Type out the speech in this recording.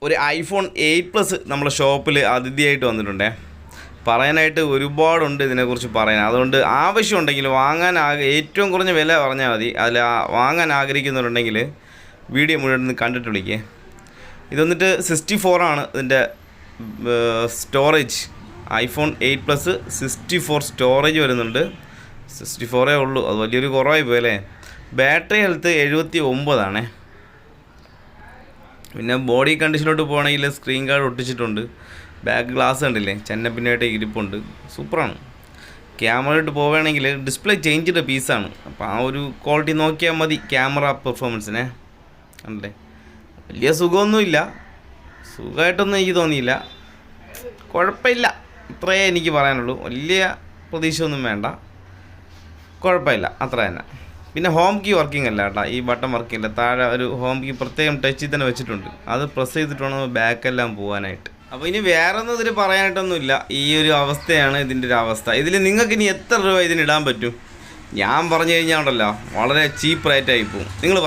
ഒരു iPhone 8 plus നമ്മളെ ഷോപ്പിൽ അതിഥിയായിട്ട് വന്നിട്ടുണ്ടേ. പറയാനായിട്ട് ഒരുപാടുണ്ട് ഇതിനെക്കുറിച്ച് പറയാൻ. അതുകൊണ്ട് ആവശ്യമുണ്ടെങ്കിൽ ഏറ്റവും കുറഞ്ഞ വില പറഞ്ഞാൽ മതി. അതിൽ വാങ്ങാൻ ആഗ്രഹിക്കുന്നുണ്ടെങ്കിൽ വീഡിയോ മുഴുവൻ കണ്ടിട്ട് വിളിക്കേ. ഇത് വന്നിട്ട് 64 ആണ് ഇതിൻ്റെ സ്റ്റോറേജ്. ഐഫോൺ 8 പ്ലസ് 64 സ്റ്റോറേജ് വരുന്നുണ്ട്. 64 ഉള്ളൂ, അത് വലിയൊരു കുറവായി പോയല്ലേ. ബാറ്ററി ഹെൽത്ത് 79 ആണേ. പിന്നെ ബോഡി കണ്ടീഷനോട്ട് പോകണമെങ്കിൽ സ്ക്രീൻ ഗാർഡ് ഒട്ടിച്ചിട്ടുണ്ട്. ബാക്ക് ഗ്ലാസ് കണ്ടില്ലേ, ചെന്നപ്പിന്നായിട്ട് ഇരിപ്പുണ്ട്, സൂപ്പറാണ്. ക്യാമറയിട്ട് പോവുകയാണെങ്കിൽ ഡിസ്പ്ലേ ചേഞ്ചിൻ്റെ പീസാണ്. അപ്പോൾ ആ ഒരു ക്വാളിറ്റി നോക്കിയാൽ മതി ക്യാമറ പെർഫോമൻസിനെ. കണ്ടല്ലേ, വലിയ സുഖമൊന്നുമില്ല, സുഖമായിട്ടൊന്നും എനിക്ക് തോന്നിയില്ല, കുഴപ്പമില്ല, ഇത്രയേ എനിക്ക് പറയാനുള്ളൂ. വലിയ പ്രതീക്ഷയൊന്നും വേണ്ട, കുഴപ്പമില്ല, അത്ര തന്നെ. പിന്നെ ഹോം കീ വർക്കിംഗ് അല്ല കേട്ടോ, ഈ ബട്ടൺ വർക്കിംഗ് അല്ല. താഴെ ഒരു ഹോം കീ പ്രത്യേകം ടച്ചിൽ തന്നെ വെച്ചിട്ടുണ്ട്, അത് പ്രസ് ചെയ്തിട്ട് വേണം ബാക്കെല്ലാം പോകാനായിട്ട്. അപ്പോൾ ഇനി വേറെ ഒന്നും ഇതിൽ പറയാനായിട്ടൊന്നുമില്ല. ഈ ഒരു അവസ്ഥയാണ് ഇതിൻ്റെ ഒരു അവസ്ഥ. ഇതിൽ നിങ്ങൾക്ക് ഇനി എത്ര രൂപ ഇതിനിടാൻ പറ്റും? ഞാൻ പറഞ്ഞു കഴിഞ്ഞാൽ ഉണ്ടല്ലോ, വളരെ ചീപ്പ് റേറ്റായി പോകും. നിങ്ങൾ പറ.